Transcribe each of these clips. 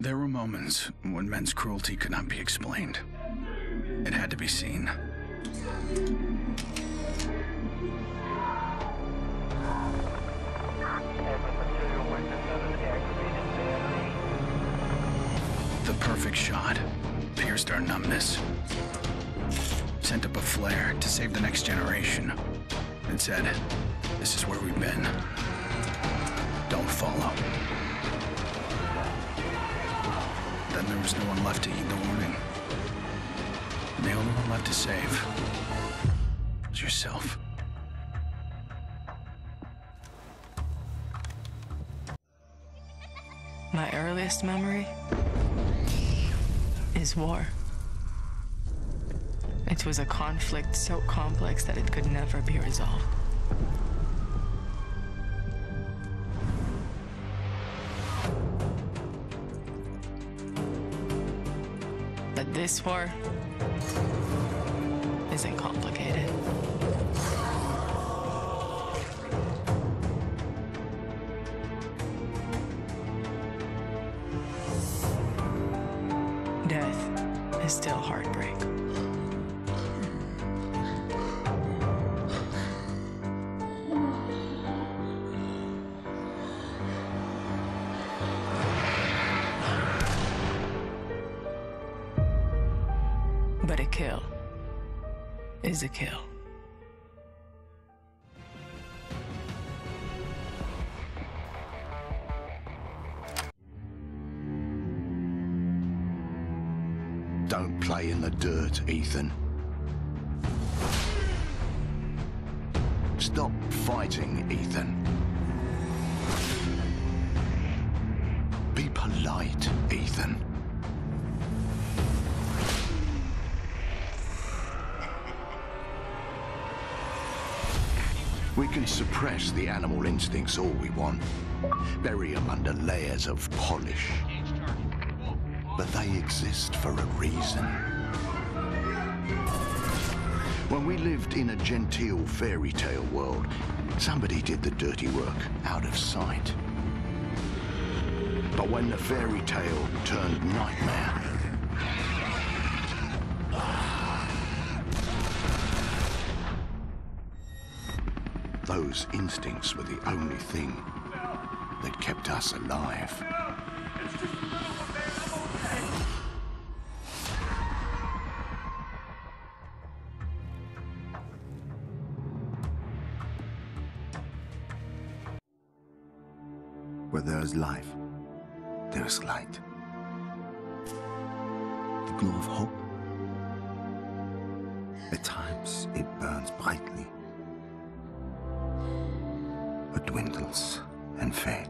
There were moments when men's cruelty could not be explained. It had to be seen. The perfect shot pierced our numbness, sent up a flare to save the next generation. It said, "This is where we've been. Don't follow." Then there was no one left to heed the warning. And the only one left to save was yourself. My earliest memory is war. It was a conflict so complex that it could never be resolved. But this war isn't complicated. Death is still heartbreak. But a kill is a kill. Don't play in the dirt, Ethan. Stop fighting, Ethan. Be polite, Ethan. We can suppress the animal instincts all we want, bury them under layers of polish. But they exist for a reason. When we lived in a genteel fairy tale world, somebody did the dirty work out of sight. But when the fairy tale turned nightmare, those instincts were the only thing that kept us alive. Where there is life, there is light. The glow of hope. At times, it burns brightly, but dwindles and fades.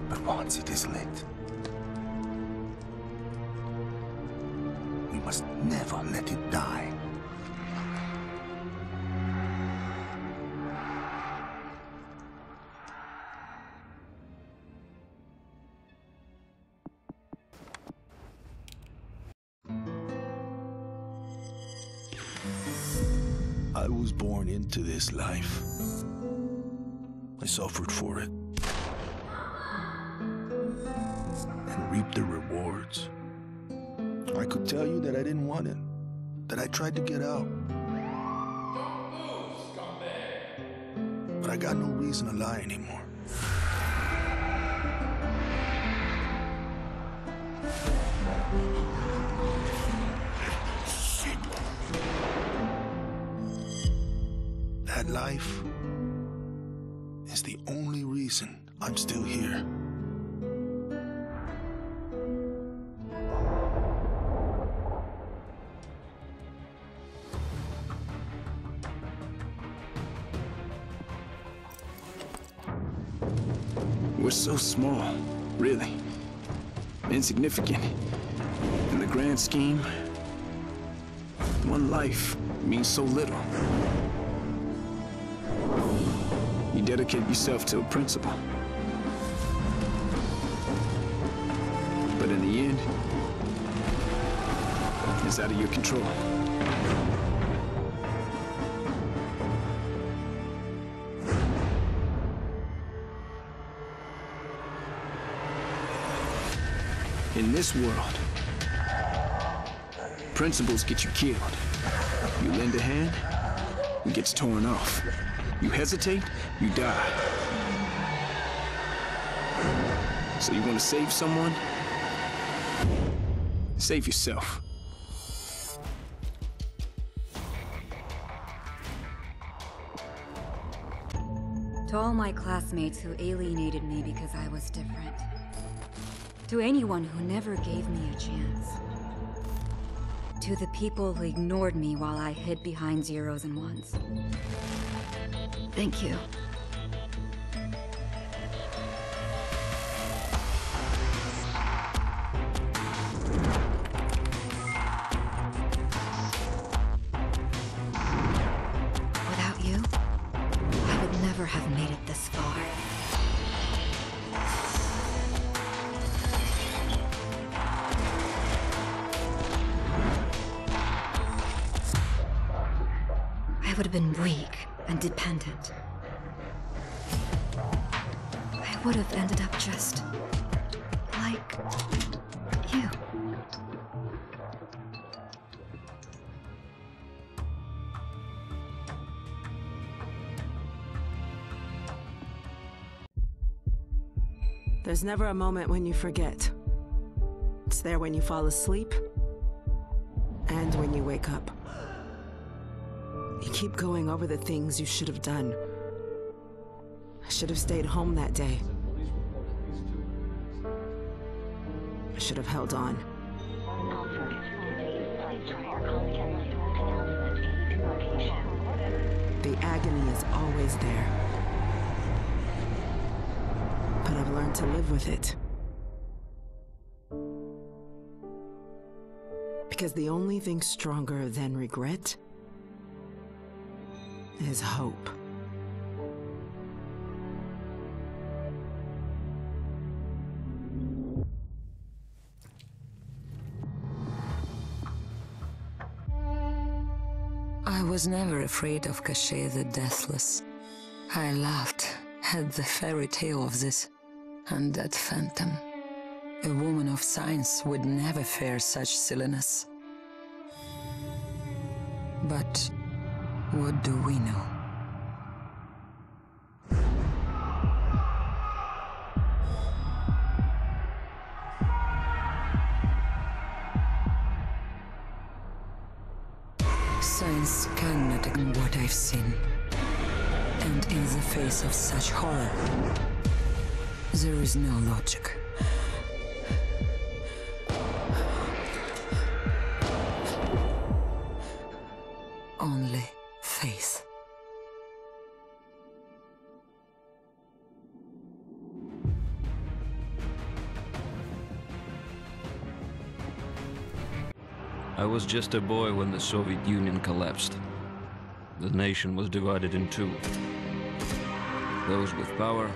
But once it is lit, we must never let it die. I was born into this life. I suffered for it. And reaped the rewards. I could tell you that I didn't want it. That I tried to get out. Don't move, scumbag! But I got no reason to lie anymore. That life is the only reason I'm still here. We're so small, really. Insignificant. In the grand scheme, one life means so little. You dedicate yourself to a principle. But in the end, it's out of your control. In this world, principles get you killed. You lend a hand, it gets torn off. You hesitate, you die. So you want to save someone? Save yourself. To all my classmates who alienated me because I was different. To anyone who never gave me a chance. To the people who ignored me while I hid behind zeros and ones. Thank you. Without you, I would never have made it this far. I would have been weak and dependent. I would have ended up just like you. There's never a moment when you forget. It's there when you fall asleep and when you wake up. You keep going over the things you should have done. I should have stayed home that day. I should have held on. The agony is always there. But I've learned to live with it. Because the only thing stronger than regret is hope. I was never afraid of Cachet the Deathless. I laughed at the fairy tale of this undead phantom. A woman of science would never fear such silliness. But what do we know? Science cannot ignore what I've seen. And in the face of such horror, there is no logic. Only faith. I was just a boy when the Soviet Union collapsed. The nation was divided in two. Those with power,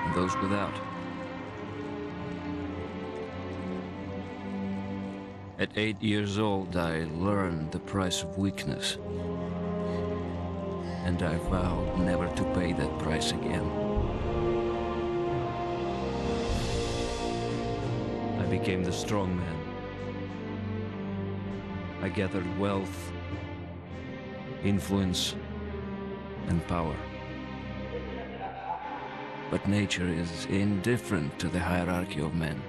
and those without. At 8 years old, I learned the price of weakness. And I vowed never to pay that price again. I became the strong man. I gathered wealth, influence, and power. But nature is indifferent to the hierarchy of men.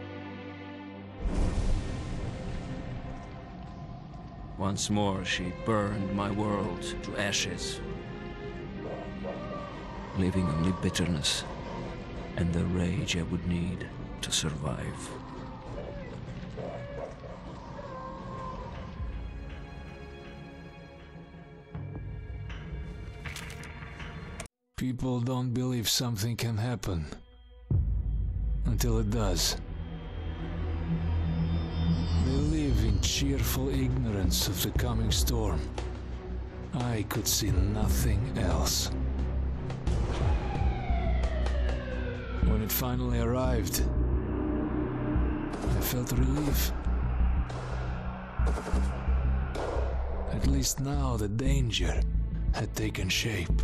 Once more, she burned my world to ashes, leaving only bitterness and the rage I would need to survive. People don't believe something can happen until it does. They live in cheerful ignorance of the coming storm. I could see nothing else. When it finally arrived, I felt relief. At least now the danger had taken shape.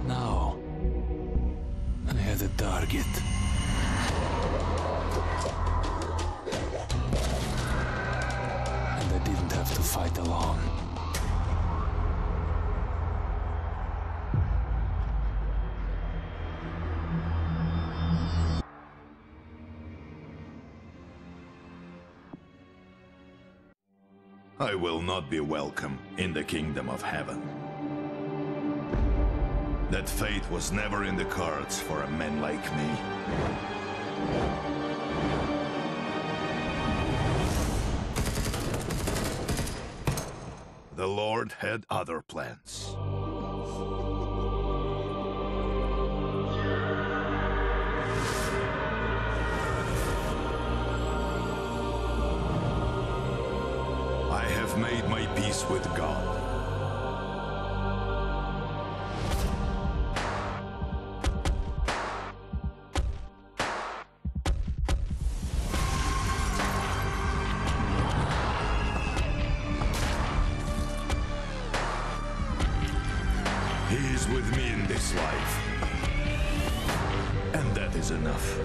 Now, I had a target. And I didn't have to fight alone. I will not be welcome in the kingdom of heaven. That fate was never in the cards for a man like me. The Lord had other plans. I have made my peace with God. He is with me in this life. And that is enough.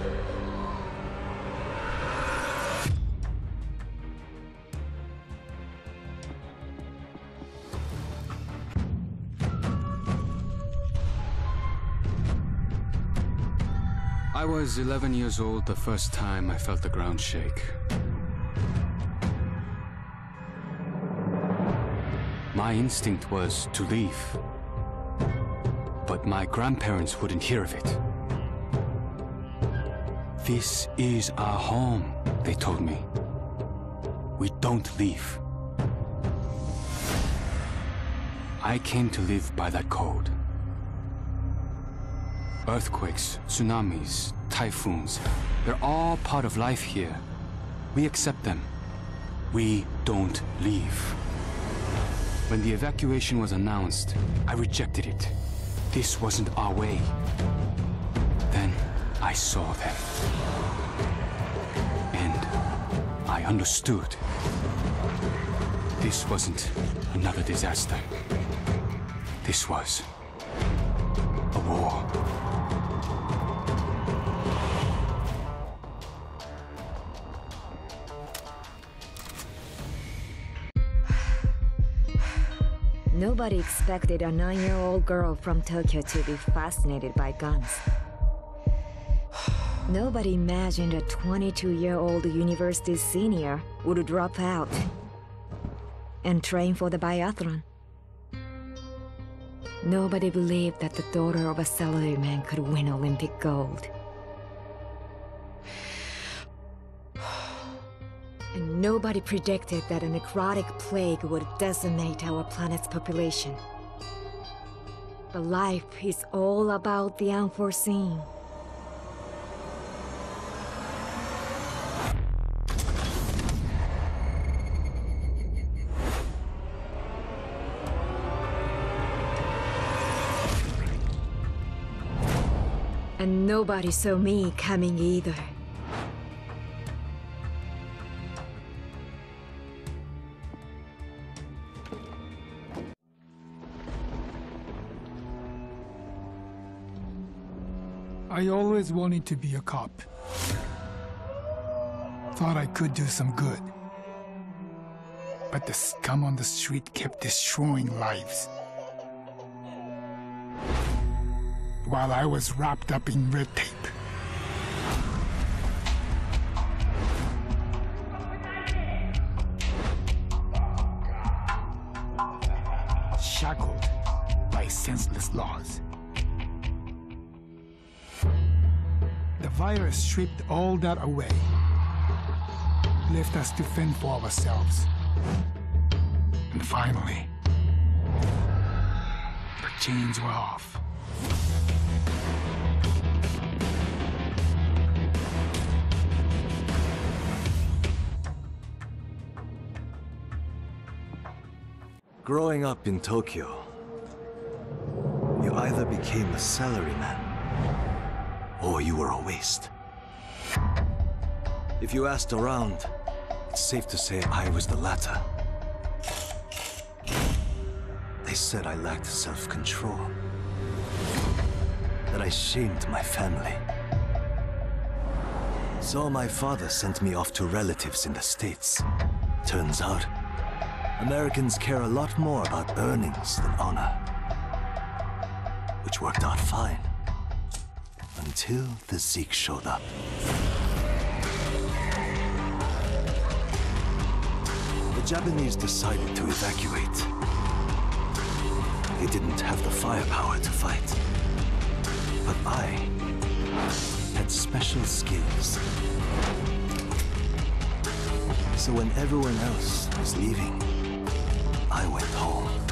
I was 11 years old the first time I felt the ground shake. My instinct was to leave. But my grandparents wouldn't hear of it. This is our home, they told me. We don't leave. I came to live by that code. Earthquakes, tsunamis, typhoons, they're all part of life here. We accept them. We don't leave. When the evacuation was announced, I rejected it. This wasn't our way. Then I saw them. And I understood. This wasn't another disaster. This was a war. Nobody expected a 9-year-old girl from Tokyo to be fascinated by guns. Nobody imagined a 22-year-old university senior would drop out and train for the biathlon. Nobody believed that the daughter of a salaryman could win Olympic gold. And nobody predicted that a necrotic plague would decimate our planet's population. But life is all about the unforeseen. And nobody saw me coming either. I always wanted to be a cop. Thought I could do some good. But the scum on the street kept destroying lives. While I was wrapped up in red tape. Shackled by senseless laws. The virus stripped all that away, left us to fend for ourselves. And finally, the chains were off. Growing up in Tokyo, the either became a salaryman, or you were a waste. If you asked around, it's safe to say I was the latter. They said I lacked self-control, that I shamed my family. So my father sent me off to relatives in the States. Turns out, Americans care a lot more about earnings than honor. Which worked out fine. Until the Zeke showed up. The Japanese decided to evacuate. They didn't have the firepower to fight. But I had special skills. So when everyone else was leaving, I went home.